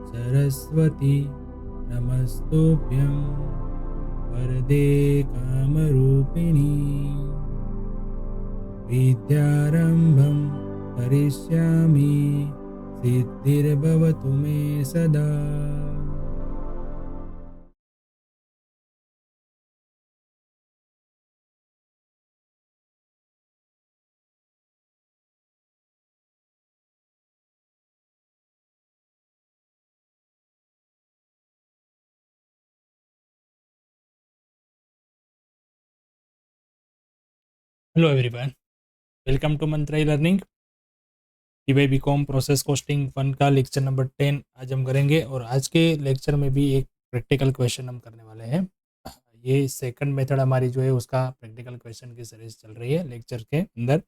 सरस्वती नमस्तुभ्यं वरदे कामरूपिणी विद्यारम्भं करिष्यामि सिद्धिर्भवतु मे सदा। Hello everyone, welcome to Mantrai learning. TY BCom process costing one का लेक्चर नंबर 10 आज हम करेंगे और आज के लेक्चर में भी एक प्रैक्टिकल क्वेश्चन हम करने वाले हैं। ये सेकंड मेथड हमारी जो है उसका प्रैक्टिकल क्वेश्चन की सीरीज चल रही है लेक्चर के अंदर।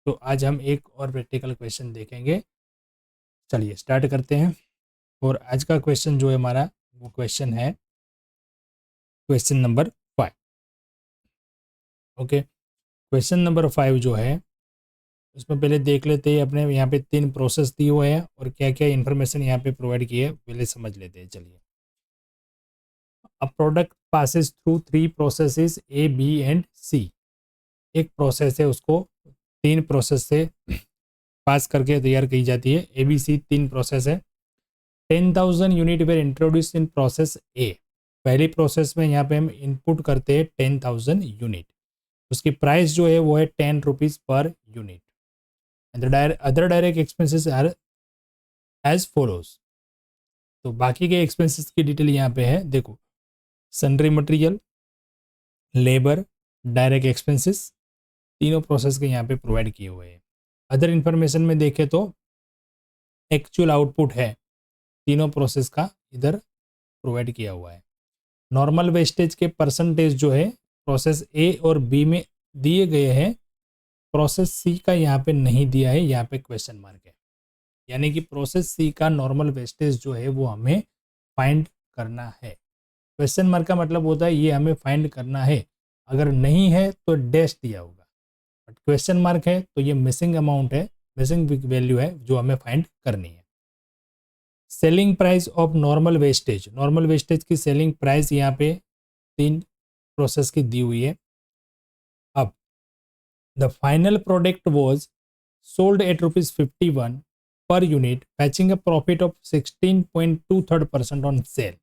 तो आज हम एक और प्रैक्टिकल क्वेश्चन देखेंगे। चलिए स्टार्ट करते हैं। और आज का क्वेश्चन जो है हमारा वो क्वेश्चन है question number 5। Okay, question number 5 जो है उसमें पहले देख लेते हैं। अपने यहाँ पे 3 प्रोसेस दिए हुए हैं और क्या क्या इन्फॉर्मेशन यहाँ पे प्रोवाइड की है पहले समझ लेते हैं। चलिए, a product passes through 3 processes A B and C. एक प्रोसेस है उसको 3 प्रोसेस से पास करके तैयार की जाती है। ए बी सी 3 प्रोसेस है। 10,000 unit were introduce in process A. पहली प्रोसेस में यहाँ पे हम इनपुट करते हैं 10,000 यूनिट। उसकी प्राइस जो है वो है 10 रुपीज़ पर unit. And the other direct expenses are as follows. तो बाकी के एक्सपेंसेस की डिटेल यहाँ पे है, देखो। Sundry material, labour, direct expenses, तीनों प्रोसेस के यहाँ पे प्रोवाइड किए हुए हैं। अदर इन्फॉर्मेशन में देखें तो एक्चुअल आउटपुट है तीनों प्रोसेस का इधर प्रोवाइड किया हुआ है। नॉर्मल वेस्टेज के परसेंटेज जो है प्रोसेस ए और बी में दिए गए हैं, प्रोसेस सी का यहाँ पे नहीं दिया है, यहाँ पे क्वेश्चन मार्क है। यानी कि प्रोसेस सी का नॉर्मल वेस्टेज जो है वो हमें फाइंड करना है। क्वेश्चन मार्क का मतलब होता है ये हमें फाइंड करना है, अगर नहीं है तो डैश दिया होगा, बट क्वेश्चन मार्क है तो ये मिसिंग अमाउंट है, मिसिंग वैल्यू है जो हमें फाइंड करनी है। Selling price of normal wastage, normal wastage की सेलिंग प्राइस यहाँ पे 3 प्रोसेस की दी हुई है। अब the final product was sold at rupees 51 per unit, fetching a profit of 16.23% on sale.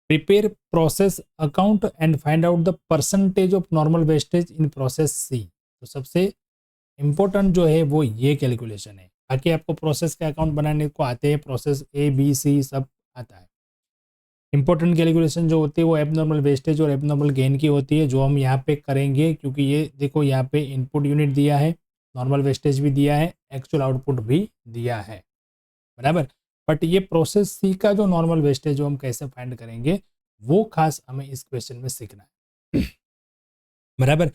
Prepare process account and find out the percentage of normal wastage in process C. तो सबसे important जो है वो ये कैलकुलेशन है। बाकी आपको process के अकाउंट बनाने को आते हैं, प्रोसेस ए बी सी सब आता है। इंपॉर्टेंट कैलकुलेशन जो होती है वो एबनॉर्मल वेस्टेज और एबनॉर्मल गेन की होती है, जो हम यहाँ पे करेंगे। क्योंकि ये देखो यहाँ पे इनपुट यूनिट दिया है, नॉर्मल वेस्टेज भी दिया है, एक्चुअल आउटपुट भी दिया है, बराबर। बट ये प्रोसेस सी का जो नॉर्मल वेस्टेज जो हम कैसे फाइंड करेंगे वो खास हमें इस क्वेश्चन में सीखना है, बराबर।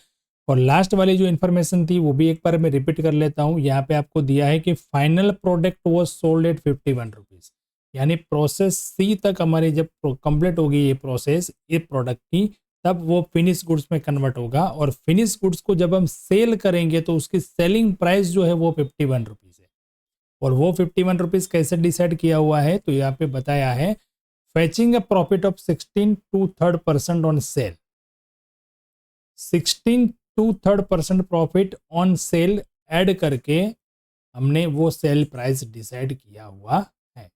और लास्ट वाली जो इन्फॉर्मेशन थी वो भी एक बार मैं रिपीट कर लेता हूँ। यहाँ पे आपको दिया है कि फाइनल प्रोडक्ट वो सोल्ड एट 51 रुपीज़, यानी प्रोसेस सी तक हमारी जब कंप्लीट होगी ये प्रोसेस ये प्रोडक्ट की, तब वो फिनिश गुड्स में कन्वर्ट होगा। और फिनिश गुड्स को जब हम सेल करेंगे तो उसकी सेलिंग प्राइस जो है वो 51 रुपीज़ है। और वो 51 रुपीज़ कैसे डिसाइड किया हुआ है तो यहाँ पे बताया है, fetching a profit of 16 to 3% on sale. 16 to 3% profit on sale add करके हमने वो सेल प्राइस डिसाइड किया हुआ है,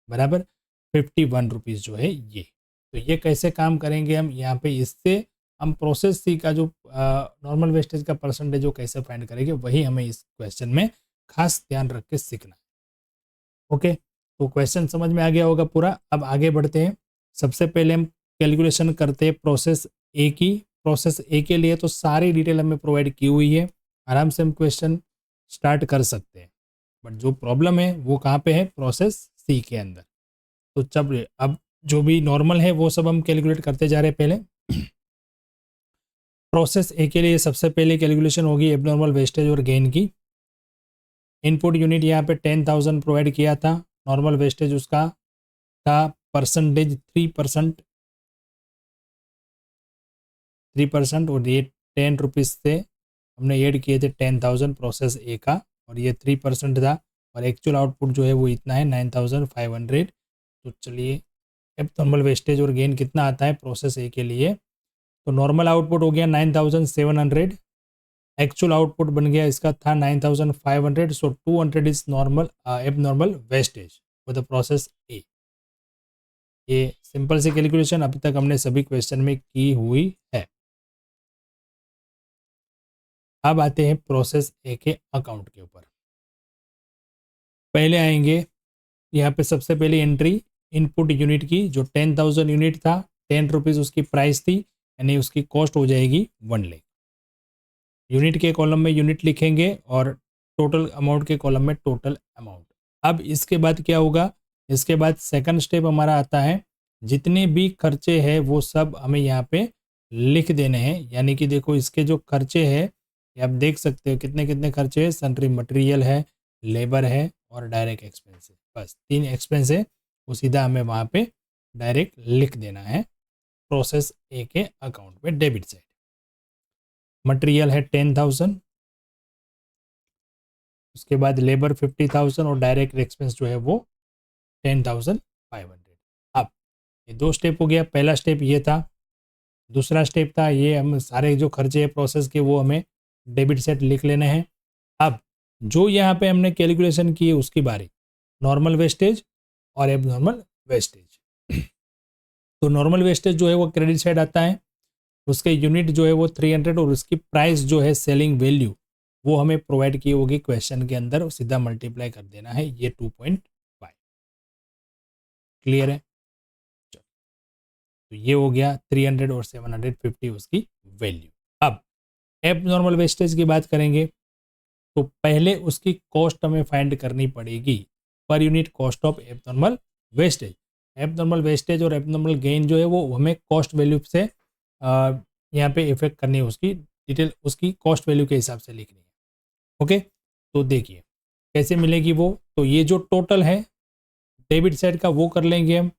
बराबर। 51 रुपीज़ जो है ये। तो ये कैसे काम करेंगे हम यहाँ पे, इससे हम प्रोसेस सी का जो नॉर्मल वेस्टेज का परसेंटेज जो कैसे फाइंड करेंगे वही हमें इस क्वेश्चन में खास ध्यान रख के सीखना है। ओके, तो क्वेश्चन समझ में आ गया होगा पूरा। अब आगे बढ़ते हैं। सबसे पहले हम कैलकुलेशन करते हैं प्रोसेस ए की। प्रोसेस ए के लिए तो सारी डिटेल हमें प्रोवाइड की हुई है, आराम से हम क्वेश्चन स्टार्ट कर सकते हैं। बट जो प्रॉब्लम है वो कहाँ पे है, प्रोसेस सी के अंदर। तो चलिए अब जो भी नॉर्मल है वो सब हम कैलकुलेट करते जा रहे हैं। पहले प्रोसेस ए के लिए सबसे पहले कैलकुलेशन होगी एबनॉर्मल वेस्टेज और गेन की। इनपुट यूनिट यहाँ पे 10,000 प्रोवाइड किया था, नॉर्मल वेस्टेज उसका था परसेंटेज 3%, 3%। और ये 10 रुपीज़ से हमने ऐड किए थे 10,000 प्रोसेस ए का, और ये 3% था, और एक्चुअल आउटपुट जो है वो इतना है 9,500। तो चलिए अब नॉर्मल वेस्टेज और गेन कितना आता है प्रोसेस ए के लिए। तो नॉर्मल आउटपुट हो गया 9,700, एक्चुअल आउटपुट बन गया इसका था 9,500। सो 200 इज नॉर्मल एब normal wastage for the process ए। ये सिंपल सी कैलकुलेशन अभी तक हमने सभी क्वेश्चन में की हुई है। अब आते हैं प्रोसेस ए के अकाउंट के ऊपर। पहले आएंगे यहाँ पे सबसे पहली एंट्री इनपुट यूनिट की, जो 10,000 यूनिट था, 10 रुपीज़ उसकी प्राइस थी, यानी उसकी कॉस्ट हो जाएगी 1 लाख। यूनिट के कॉलम में यूनिट लिखेंगे और टोटल अमाउंट के कॉलम में टोटल अमाउंट। अब इसके बाद क्या होगा, इसके बाद सेकंड स्टेप हमारा आता है, जितने भी खर्चे हैं वो सब हमें यहाँ पे लिख देने हैं। यानी कि देखो इसके जो खर्चे हैं ये आप देख सकते हो कितने कितने खर्चे हैं, सन्ड्री मटेरियल है, लेबर है और डायरेक्ट एक्सपेंस है। बस 3 एक्सपेंस है, वो सीधा हमें वहाँ पे डायरेक्ट लिख देना है प्रोसेस ए के अकाउंट में डेबिट साइड। मटेरियल है 10,000, उसके बाद लेबर 50,000 और डायरेक्ट एक्सपेंस जो है वो 10,500। अब ये 2 स्टेप हो गया। पहला स्टेप ये था, दूसरा स्टेप था ये हम सारे जो खर्चे हैं प्रोसेस के वो हमें डेबिट साइड लिख लेने हैं। अब जो यहाँ पे हमने कैलकुलेशन की है उसकी बारी, नॉर्मल वेस्टेज और एब नॉर्मल वेस्टेज। तो नॉर्मल वेस्टेज जो है वो क्रेडिट साइड आता है, उसके यूनिट जो है वो 300 और उसकी प्राइस जो है सेलिंग वैल्यू वो हमें प्रोवाइड की होगी क्वेश्चन के अंदर, सीधा मल्टीप्लाई कर देना है ये 2.5। क्लियर है? चलो, तो ये हो गया 300 और 750 उसकी वैल्यू। अब एब नॉर्मल वेस्टेज की बात करेंगे तो पहले उसकी कॉस्ट हमें फाइंड करनी पड़ेगी, पर यूनिट कॉस्ट ऑफ एब नॉर्मल वेस्टेज। एब नॉर्मल वेस्टेज और एब नॉर्मल गेन जो है वो हमें कॉस्ट वैल्यू से यहाँ पे इफेक्ट करनी है, उसकी डिटेल उसकी कॉस्ट वैल्यू के हिसाब से लिखनी है। ओके, तो देखिए कैसे मिलेगी वो। तो ये जो टोटल है डेबिट साइड का वो कर लेंगे हम,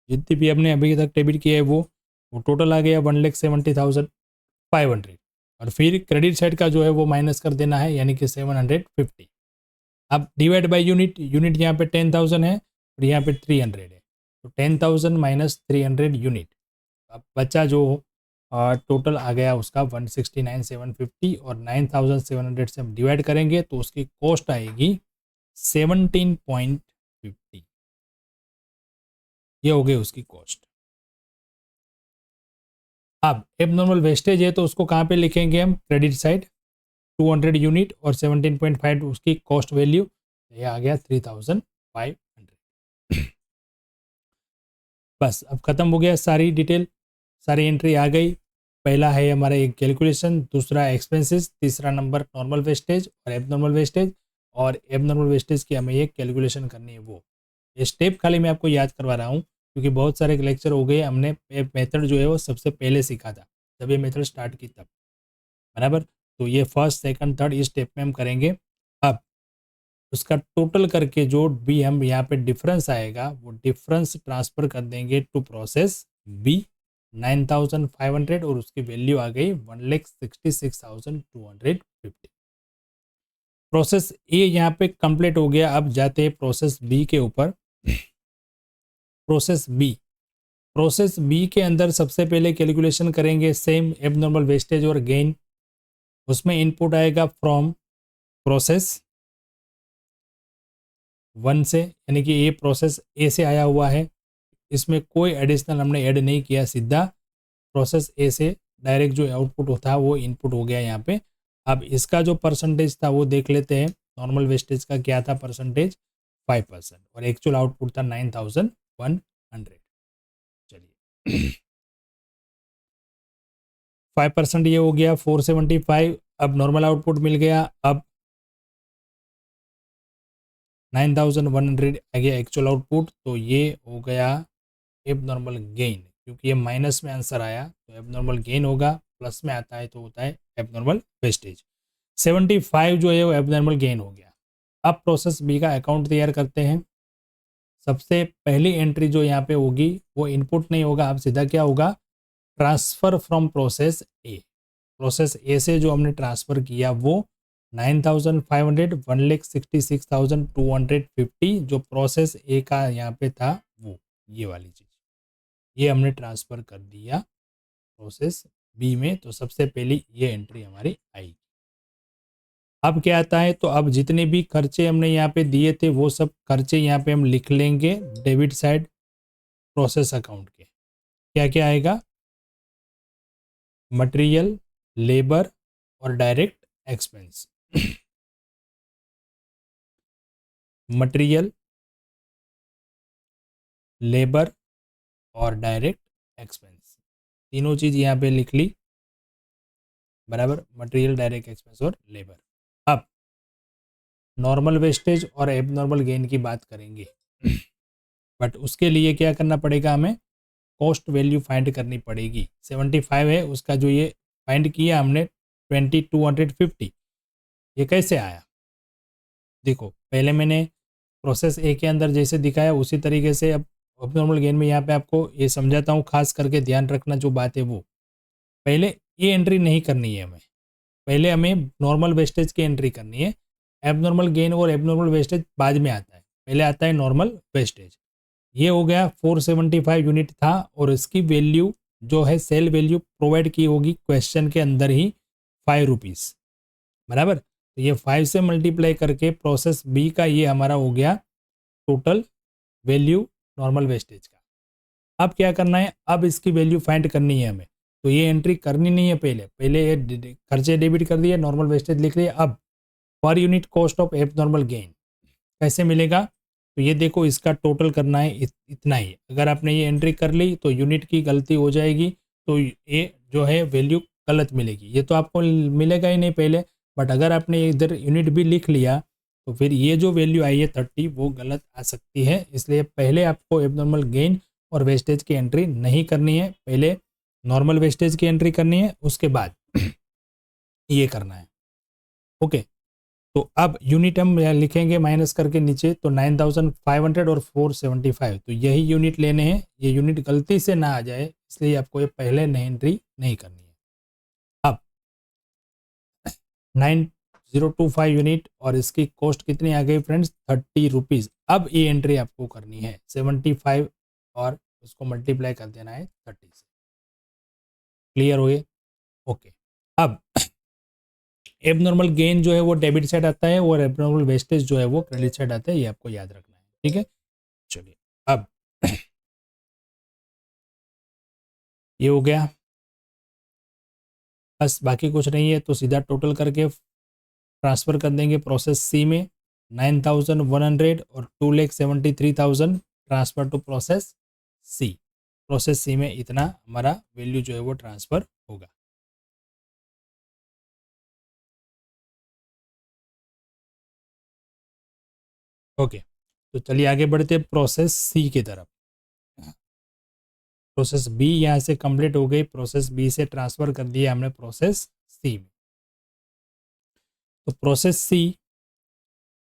जितनी भी हमने अभी तक डेबिट किया है वो टोटल आ गया 1,70,500। और फिर क्रेडिट साइड का जो है वो माइनस कर देना है, यानी कि 750। अब डिवाइड बाय यूनिट, यूनिट यहाँ पे 10,000 है और यहाँ पे 300 है, तो 10,000 माइनस 300 यूनिट। अब बच्चा जो टोटल आ गया उसका 169,750 और 9,700 से हम डिवाइड करेंगे तो उसकी कॉस्ट आएगी 17.50। ये हो गई उसकी कॉस्ट। अब एबनॉर्मल वेस्टेज है तो उसको कहाँ पे लिखेंगे हम, क्रेडिट साइड, 200 यूनिट और 17.5 उसकी कॉस्ट वैल्यू, ये आ गया 3,500। बस अब खत्म हो गया, सारी डिटेल सारी एंट्री आ गई। पहला है हमारा एक कैलकुलेशन, दूसरा एक्सपेंसेस, तीसरा नंबर नॉर्मल वेस्टेज और एबनॉर्मल वेस्टेज, और एबनॉर्मल वेस्टेज की हमें ये कैलकुलेशन करनी है वो। ये स्टेप खाली मैं आपको याद करवा रहा हूँ क्योंकि बहुत सारे लेक्चर हो गए, हमने मेथड जो है वो सबसे पहले सीखा था जब ये मेथड स्टार्ट की तब, बराबर। तो ये फर्स्ट सेकंड थर्ड इस स्टेप में हम करेंगे। अब उसका टोटल करके जो भी हम यहाँ पे डिफरेंस आएगा वो डिफरेंस ट्रांसफ़र कर देंगे टू प्रोसेस बी 9,500 और उसकी वैल्यू आ गई 1,66,250। प्रोसेस ए यहाँ पे कंप्लीट हो गया। अब जाते हैं प्रोसेस बी के ऊपर। प्रोसेस बी, प्रोसेस बी के अंदर सबसे पहले कैलकुलेशन करेंगे सेम एबनॉर्मल वेस्टेज और गेन। उसमें इनपुट आएगा फ्रॉम प्रोसेस 1 से, यानी कि ये प्रोसेस ए से आया हुआ है, इसमें कोई एडिशनल हमने ऐड नहीं किया, सीधा प्रोसेस ए से डायरेक्ट जो आउटपुट होता है वो इनपुट हो गया यहाँ पे। अब इसका जो परसेंटेज था वो देख लेते हैं, नॉर्मल वेस्टेज का क्या था परसेंटेज, 5%, और एक्चुअल आउटपुट था 9,100। चलिए 5% ये हो गया 475। अब नॉर्मल आउटपुट मिल गया, अब 9,100 आ गया एक्चुअल आउटपुट, तो ये हो गया एबनॉर्मल गेन, क्योंकि ये माइनस में आंसर आया तो एबनॉर्मल गेन होगा, प्लस में आता है तो होता है एबनॉर्मल वेस्टेज। 75 जो है वो एबनॉर्मल गेन हो गया। अब प्रोसेस बी का अकाउंट तैयार करते हैं। सबसे पहली एंट्री जो यहाँ पे होगी वो इनपुट नहीं होगा, अब सीधा क्या होगा, transfer from process A. Process ए से जो हमने ट्रांसफ़र किया वो 9,500 1,66,250 जो प्रोसेस ए का यहाँ पे था वो ये वाली चीज़ ये हमने ट्रांसफ़र कर दिया प्रोसेस बी में। तो सबसे पहली ये एंट्री हमारी आई। अब क्या आता है, तो अब जितने भी खर्चे हमने यहाँ पे दिए थे वो सब खर्चे यहाँ पे हम लिख लेंगे डेबिट साइड प्रोसेस अकाउंट के। क्या क्या आएगा, मटेरियल, लेबर और डायरेक्ट एक्सपेंस। मटेरियल, लेबर और डायरेक्ट एक्सपेंस तीनों चीज़ यहाँ पे लिख ली, बराबर। मटेरियल, डायरेक्ट एक्सपेंस और लेबर। अब नॉर्मल वेस्टेज और एबनॉर्मल गेन की बात करेंगे। बट उसके लिए क्या करना पड़ेगा, हमें कॉस्ट वैल्यू फाइंड करनी पड़ेगी। 75 है उसका जो ये फाइंड किया हमने 2250, ये कैसे आया देखो। पहले मैंने प्रोसेस ए के अंदर जैसे दिखाया उसी तरीके से अब एबनॉर्मल गेन में यहाँ पे आपको ये समझाता हूँ, खास करके ध्यान रखना जो बात है वो। पहले ये एंट्री नहीं करनी है हमें, पहले हमें नॉर्मल वेस्टेज की एंट्री करनी है। एबनॉर्मल गेन और एबनॉर्मल वेस्टेज बाद में आता है, पहले आता है नॉर्मल वेस्टेज। ये हो गया 475 यूनिट था और इसकी वैल्यू जो है सेल वैल्यू प्रोवाइड की होगी क्वेश्चन के अंदर ही 5 रुपीज़, बराबर। तो ये 5 से मल्टीप्लाई करके प्रोसेस बी का ये हमारा हो गया टोटल वैल्यू नॉर्मल वेस्टेज का। अब क्या करना है, अब इसकी वैल्यू फाइंड करनी है हमें। तो ये एंट्री करनी नहीं है, पहले ये खर्चे डेबिट कर दिए, नॉर्मल वेस्टेज लिख लिया। अब पर यूनिट कॉस्ट ऑफ एब नॉर्मल गेन कैसे मिलेगा, तो ये देखो इसका टोटल करना है इतना ही। अगर आपने ये एंट्री कर ली तो यूनिट की गलती हो जाएगी, तो ये जो है वैल्यू गलत मिलेगी। ये तो आपको मिलेगा ही नहीं पहले, बट अगर आपने इधर यूनिट भी लिख लिया तो फिर ये जो वैल्यू आई है 30 वो गलत आ सकती है। इसलिए पहले आपको एबनॉर्मल गेन और वेस्टेज की एंट्री नहीं करनी है, पहले नॉर्मल वेस्टेज की एंट्री करनी है, उसके बाद ये करना है। ओके, तो अब यूनिट हम लिखेंगे माइनस करके नीचे, तो 9,500 और 475, तो यही यूनिट लेने हैं। ये यूनिट गलती से ना आ जाए इसलिए आपको ये पहले नई एंट्री नहीं करनी है। अब 9025 यूनिट और इसकी कॉस्ट कितनी आ गई फ्रेंड्स, 30 रुपीज़। अब ये एंट्री आपको करनी है 75 और उसको मल्टीप्लाई कर देना है 30 से। क्लियर हो गए, ओके। अब एबनॉर्मल गेन जो है वो डेबिट साइड आता है और एबनॉर्मल वेस्टेज जो है वो क्रेडिट साइड आता है, ये आपको याद रखना है, ठीक है। चलिए अब ये हो गया, बस बाकी कुछ नहीं है। तो सीधा टोटल करके ट्रांसफ़र कर देंगे प्रोसेस सी में 9,100 और 2,73,000 ट्रांसफ़र टू प्रोसेस सी। प्रोसेस सी में इतना हमारा वैल्यू जो है वो ट्रांसफ़र होगा। ओके, तो चलिए आगे बढ़ते हैं प्रोसेस सी की तरफ। प्रोसेस बी यहाँ से कंप्लीट हो गई, प्रोसेस बी से ट्रांसफ़र कर दिया हमने प्रोसेस सी में। तो प्रोसेस सी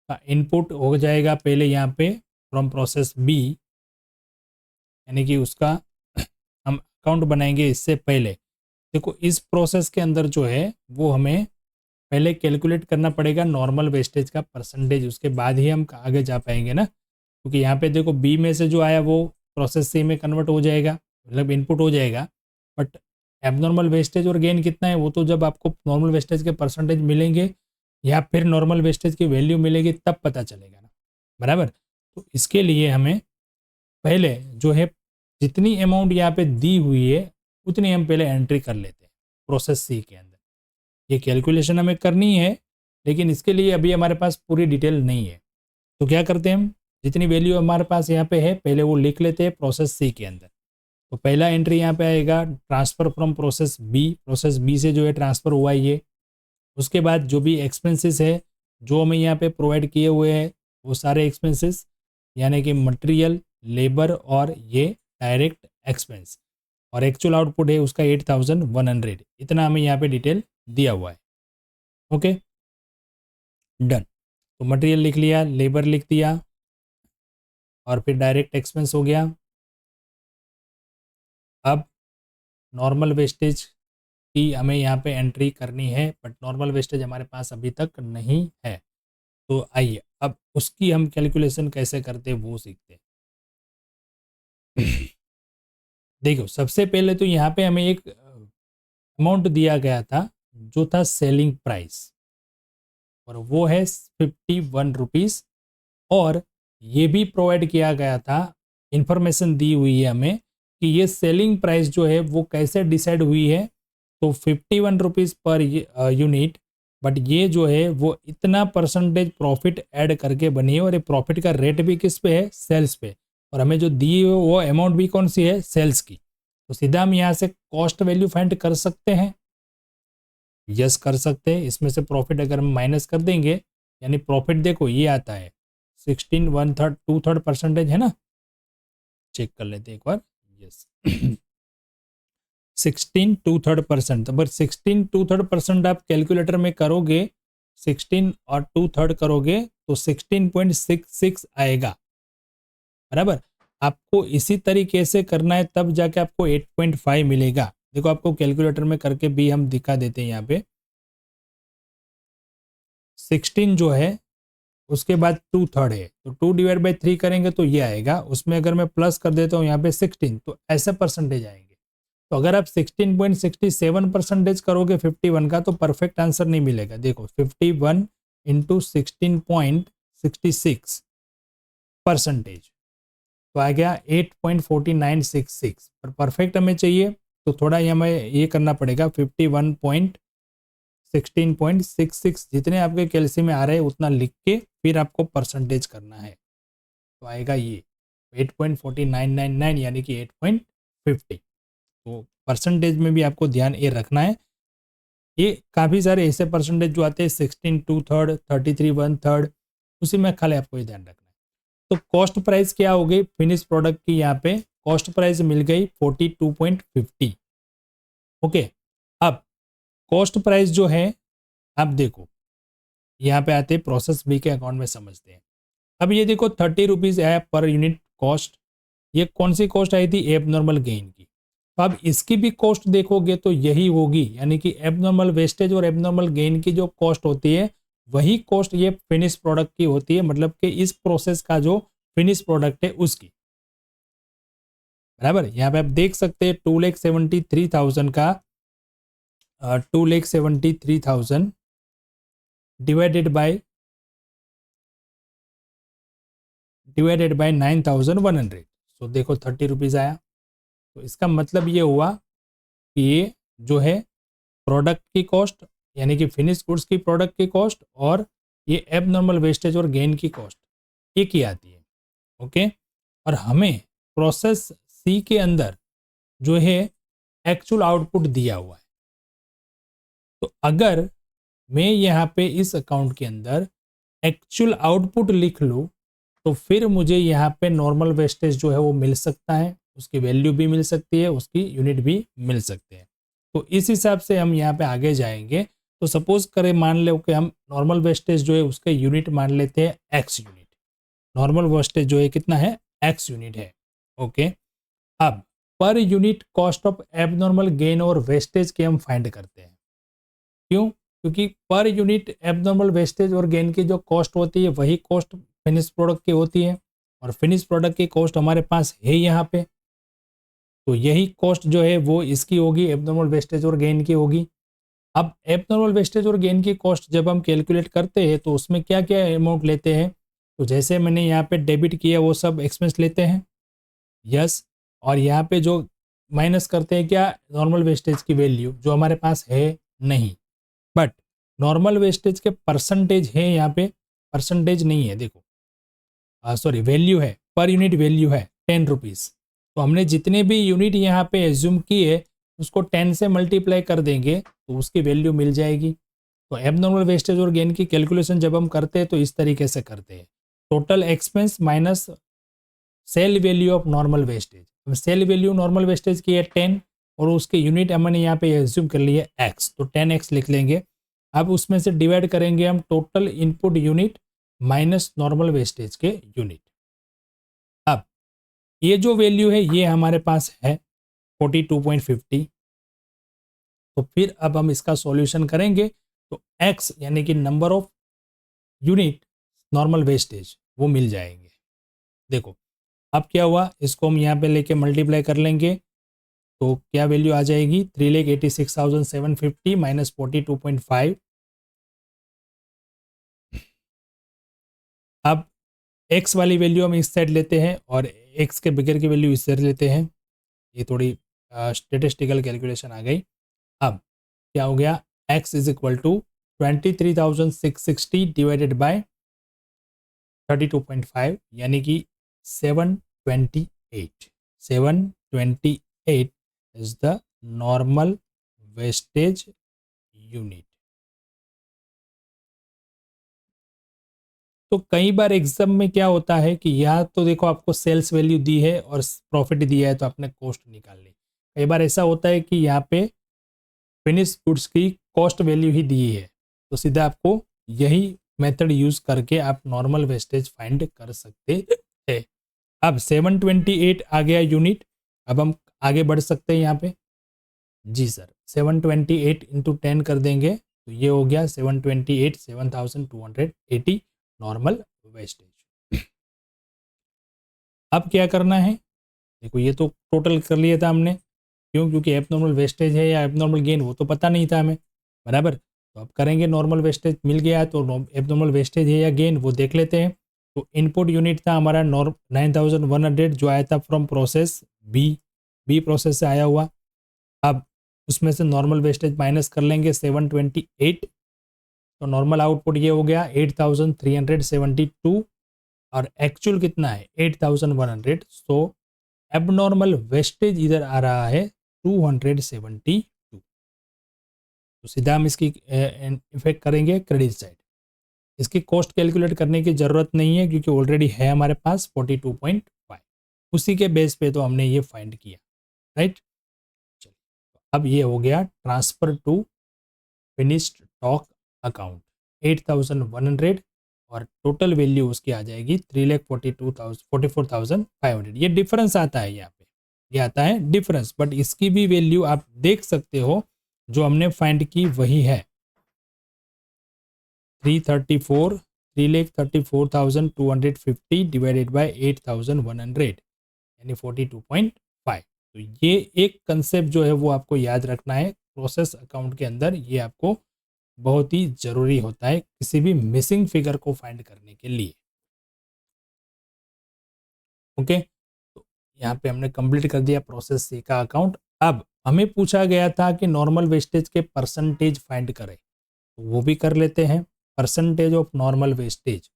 का इनपुट हो जाएगा पहले यहाँ पे फ्रॉम प्रोसेस बी, यानी कि उसका हम अकाउंट बनाएंगे इससे पहले। देखो इस प्रोसेस के अंदर जो है वो हमें पहले कैलकुलेट करना पड़ेगा नॉर्मल वेस्टेज का परसेंटेज, उसके बाद ही हम आगे जा पाएंगे ना। क्योंकि यहाँ पे देखो बी में से जो आया वो प्रोसेस सी में कन्वर्ट हो जाएगा, मतलब इनपुट हो जाएगा। बट एबनॉर्मल वेस्टेज और गेन कितना है वो तो जब आपको नॉर्मल वेस्टेज के परसेंटेज मिलेंगे या फिर नॉर्मल वेस्टेज की वैल्यू मिलेगी तब पता चलेगा ना, बराबर। तो इसके लिए हमें पहले जो है जितनी अमाउंट यहाँ पे दी हुई है उतनी हम पहले एंट्री कर लेते हैं प्रोसेस सी के अंदर। ये कैलकुलेशन हमें करनी है, लेकिन इसके लिए अभी हमारे पास पूरी डिटेल नहीं है। तो क्या करते हैं हम, जितनी वैल्यू हमारे पास यहाँ पे है पहले वो लिख लेते हैं प्रोसेस सी के अंदर। तो पहला एंट्री यहाँ पे आएगा ट्रांसफ़र फ्रॉम प्रोसेस बी से जो है ट्रांसफ़र हुआ है ये। उसके बाद जो भी एक्सपेंसेस है जो हमें यहाँ पे प्रोवाइड किए हुए हैं वो सारे एक्सपेंसेस, यानी कि मटेरियल, लेबर और ये डायरेक्ट एक्सपेंस, और एक्चुअल आउटपुट है उसका 8,100। इतना हमें यहाँ पे डिटेल दिया हुआ है। Okay, done. तो मटेरियल लिख लिया, लेबर लिख दिया और फिर डायरेक्ट एक्सपेंस हो गया। अब नॉर्मल वेस्टेज की हमें यहाँ पे एंट्री करनी है, बट नॉर्मल वेस्टेज हमारे पास अभी तक नहीं है। तो आइए अब उसकी हम कैलकुलेशन कैसे करते हैं वो सीखते हैं। देखो सबसे पहले तो यहाँ पे हमें एक अमाउंट दिया गया था जो था सेलिंग प्राइस, और वो है 51 रुपीज़। और ये भी प्रोवाइड किया गया था, इंफॉर्मेशन दी हुई है हमें कि ये सेलिंग प्राइस जो है वो कैसे डिसाइड हुई है। तो 51 रुपीज़ पर यूनिट, बट ये जो है वो इतना परसेंटेज प्रॉफिट ऐड करके बनी है, और ये प्रॉफिट का रेट भी किस पे है, सेल्स पे। और हमें जो दी है वो अमाउंट भी कौन सी है, सेल्स की। तो सीधा हम यहाँ से कॉस्ट वैल्यू फाइंड कर सकते हैं। यस कर सकते हैं। इसमें से प्रॉफिट अगर हम माइनस कर देंगे, यानी प्रॉफिट देखो ये आता है 16 1/3 2/3 % है ना, चेक कर लेते हैं एक बार। यस 16 2/3%। अगर 16 2/3% आप कैलकुलेटर में करोगे, 16 और 2/3 करोगे तो 16.66 आएगा, बराबर। आपको इसी तरीके से करना है, तब जाके आपको 8.5 मिलेगा। देखो आपको कैलकुलेटर में करके भी हम दिखा देते हैं। यहाँ पे 16 जो है उसके बाद 2/3 है, तो 2/3 करेंगे तो ये आएगा। उसमें अगर मैं प्लस कर देता हूँ यहाँ पे 16, तो ऐसे परसेंटेज आएंगे। तो अगर आप 16.67% करोगे 51 का, तो परफेक्ट आंसर नहीं मिलेगा। देखो 51 इंटू 16.66%, तो आ गया 8.4966। पर परफेक्ट हमें चाहिए तो थोड़ा ये हमें ये करना पड़ेगा, 16.66 जितने आपके कैल्शियम में आ रहे हैं उतना लिख के फिर आपको परसेंटेज करना है। तो आएगा ये 8.4999 यानी कि 8.50। तो परसेंटेज में भी आपको ध्यान ये रखना है। ये काफ़ी सारे ऐसे परसेंटेज जो आते हैं 16 2/3 33 1/3, उसी में खाली आपको ये ध्यान रखना है। तो कॉस्ट प्राइस क्या हो गई फिनिश प्रोडक्ट की, यहाँ पे कॉस्ट प्राइस मिल गई 42.50। ओके, अब कॉस्ट प्राइस जो है, आप देखो यहाँ पे आते प्रोसेस बी के अकाउंट में समझते हैं। अब ये देखो 30 रुपीज़ है पर यूनिट कॉस्ट। ये कौन सी कॉस्ट आई थी, एबनॉर्मल गेन की। तो अब इसकी भी कॉस्ट देखोगे तो यही होगी, यानी कि एबनॉर्मल वेस्टेज और एबनॉर्मल गेन की जो कॉस्ट होती है वही कॉस्ट ये फिनिश प्रोडक्ट की होती है, मतलब कि इस प्रोसेस का जो फिनिश प्रोडक्ट है उसकी, बराबर। यहाँ पे आप देख सकते हैं 2,73,000 का 2,73,000 डिवाइडेड बाय 9,100। सो देखो 30 रुपीज़ आया। तो इसका मतलब ये हुआ कि ये जो है प्रोडक्ट की कॉस्ट, यानी कि फिनिश गुड्स की प्रोडक्ट की कॉस्ट, और ये एबनॉर्मल वेस्टेज और गेन की कॉस्ट एक ही आती है। ओके, और हमें प्रोसेस सी के अंदर जो है एक्चुअल आउटपुट दिया हुआ है। तो अगर मैं यहाँ पे इस अकाउंट के अंदर एक्चुअल आउटपुट लिख लूँ, तो फिर मुझे यहाँ पे नॉर्मल वेस्टेज जो है वो मिल सकता है, उसकी वैल्यू भी मिल सकती है, उसकी यूनिट भी मिल सकते हैं। तो इस हिसाब से हम यहाँ पे आगे जाएंगे। तो सपोज करें, मान लो कि हम नॉर्मल वेस्टेज जो है उसके यूनिट मान लेते हैं एक्स यूनिट। नॉर्मल वेस्टेज जो है कितना है, एक्स यूनिट है। ओके, अब per unit cost of abnormal gain और वेस्टेज के हम फाइंड करते हैं। क्यों? क्योंकि पर यूनिट एबनॉर्मल वेस्टेज और गेन की जो कॉस्ट होती है वही कॉस्ट फिनिश प्रोडक्ट की होती है, और फिनिश प्रोडक्ट की कॉस्ट हमारे पास है यहाँ पे। तो यही कॉस्ट जो है वो इसकी होगी, एबनॉर्मल वेस्टेज और गेन की होगी। अब एबनॉर्मल वेस्टेज और गेन की कॉस्ट जब हम कैलकुलेट करते हैं तो उसमें क्या क्या अमाउंट लेते हैं, तो जैसे मैंने यहाँ पे डेबिट किया वो सब एक्सपेंस लेते हैं। यस, और यहाँ पे जो माइनस करते हैं क्या, नॉर्मल वेस्टेज की वैल्यू जो हमारे पास है नहीं, बट नॉर्मल वेस्टेज के परसेंटेज है यहाँ पे, परसेंटेज नहीं है। देखो सॉरी, वैल्यू है, पर यूनिट वैल्यू है 10 रुपीज़। तो हमने जितने भी यूनिट यहाँ पे एज्यूम किए उसको 10 से मल्टीप्लाई कर देंगे तो उसकी वैल्यू मिल जाएगी। तो एबनॉर्मल वेस्टेज और गेन की कैलकुलेशन जब हम करते हैं तो इस तरीके से करते हैं, total expense minus sale value of normal wastage. Sale value normal wastage की है 10, और उसके यूनिट हमने यहाँ पे एज्यूम कर लिए एक्स, तो 10x लिख लेंगे। अब उसमें से डिवाइड करेंगे हम total input unit minus normal wastage के यूनिट। अब ये जो वैल्यू है ये हमारे पास है 42.50। तो फिर अब हम इसका सॉल्यूशन करेंगे तो x यानी कि number of unit normal wastage वो मिल जाएंगे। देखो अब क्या हुआ, इसको हम यहाँ पे लेके मल्टीप्लाई कर लेंगे तो क्या वैल्यू आ जाएगी 3,86,750 माइनस 42.5। अब x वाली वैल्यू हम इस साइड लेते हैं और x के बिगर की वैल्यू इस साइड लेते हैं। ये थोड़ी स्टेटिस्टिकल कैलकुलेशन आ गई। अब क्या हो गया, x is equal to 23,660 divided by 32.5 यानी कि 728 is the normal wastage unit. तो कई बार एग्जाम में क्या होता है कि यहाँ तो देखो आपको सेल्स वैल्यू दी है और प्रॉफिट दिया है तो आपने कॉस्ट निकाल ली। कई बार ऐसा होता है कि यहाँ पे फिनिश गुड्स की कॉस्ट वैल्यू ही दी है, तो सीधा आपको यही मेथड यूज करके आप नॉर्मल वेस्टेज फाइंड कर सकते हैं। अब 728 आ गया यूनिट। अब हम आगे बढ़ सकते हैं यहाँ पे। जी सर, 728 इंटू 10 कर देंगे तो ये हो गया 728 7,280 नॉर्मल वेस्टेज। अब क्या करना है, देखो ये तो टोटल कर लिया था हमने, क्यों, क्योंकि एबनॉर्मल वेस्टेज है या एबनॉर्मल गेन वो तो पता नहीं था हमें, बराबर। तो अब करेंगे, नॉर्मल वेस्टेज मिल गया तो एबनॉर्मल वेस्टेज है या गेन वो देख लेते हैं। तो इनपुट यूनिट था हमारा 9,100 जो आया था फ्रॉम प्रोसेस बी प्रोसेस से आया हुआ। अब उसमें से नॉर्मल वेस्टेज माइनस कर लेंगे 728, तो नॉर्मल आउटपुट ये हो गया 8,372 और एक्चुअल कितना है 8,100। सो एबनॉर्मल वेस्टेज इधर आ रहा है 272। तो सीधा हम इसकी इफेक्ट करेंगे क्रेडिट साइड। इसकी कॉस्ट कैलकुलेट करने की ज़रूरत नहीं है क्योंकि ऑलरेडी है हमारे पास 42.5, उसी के बेस पे तो हमने ये फाइंड किया, राइट। चलिए अब ये हो गया transfer to finished stock account 8,100 और टोटल वैल्यू उसकी आ जाएगी 3,44,500। ये डिफरेंस आता है यहाँ पे, ये आता है डिफरेंस, बट इसकी भी वैल्यू आप देख सकते हो जो हमने फाइंड की वही है 3,34,250 डिवाइडेड बाय 8,100 यानी 42.5। तो ये एक कंसेप्ट जो है वो आपको याद रखना है प्रोसेस अकाउंट के अंदर, ये आपको बहुत ही जरूरी होता है किसी भी मिसिंग फिगर को फाइंड करने के लिए। ओके, तो यहाँ पे हमने कंप्लीट कर दिया प्रोसेस सी का अकाउंट। अब हमें पूछा गया था कि नॉर्मल वेस्टेज के परसेंटेज फाइंड करें, तो वो भी कर लेते हैं। Percentage of normal wastage,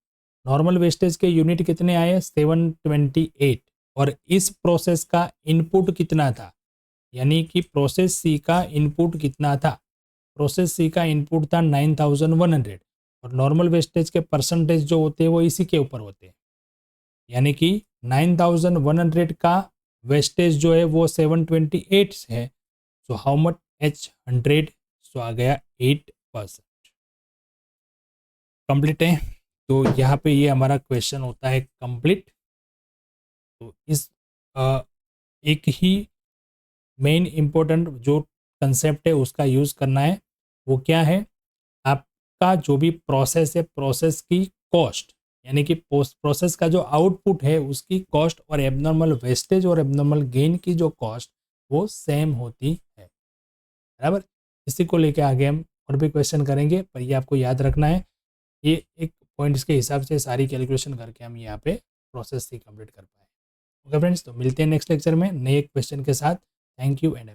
normal wastage के यूनिट कितने आए 728 और इस प्रोसेस का इनपुट कितना था, यानी कि प्रोसेस सी का इनपुट कितना था। प्रोसेस सी का इनपुट था 9,100 और नॉर्मल वेस्टेज के परसेंटेज जो होते हैं वो इसी के ऊपर होते हैं, यानी कि 9,100 का वेस्टेज जो है वो 728 है। सो हाउ मच H100, सो आ गया 8%। कंप्लीट है, तो यहाँ पे ये हमारा क्वेश्चन होता है कंप्लीट। तो इस एक ही मेन इम्पोर्टेंट जो कंसेप्ट है उसका यूज़ करना है। वो क्या है, आपका जो भी प्रोसेस है प्रोसेस की कॉस्ट, यानी कि प्रोसेस का जो आउटपुट है उसकी कॉस्ट और एबनॉर्मल वेस्टेज और एबनॉर्मल गेन की जो कॉस्ट वो सेम होती है, बराबर। इसी को लेके आगे हम और भी क्वेश्चन करेंगे, पर ये आपको याद रखना है। ये एक पॉइंट्स के हिसाब से सारी कैलकुलेशन करके हम यहाँ पे प्रोसेस ही कंप्लीट कर पाए। ओके फ्रेंड्स, तो मिलते हैं नेक्स्ट लेक्चर में नए क्वेश्चन के साथ। Thank you and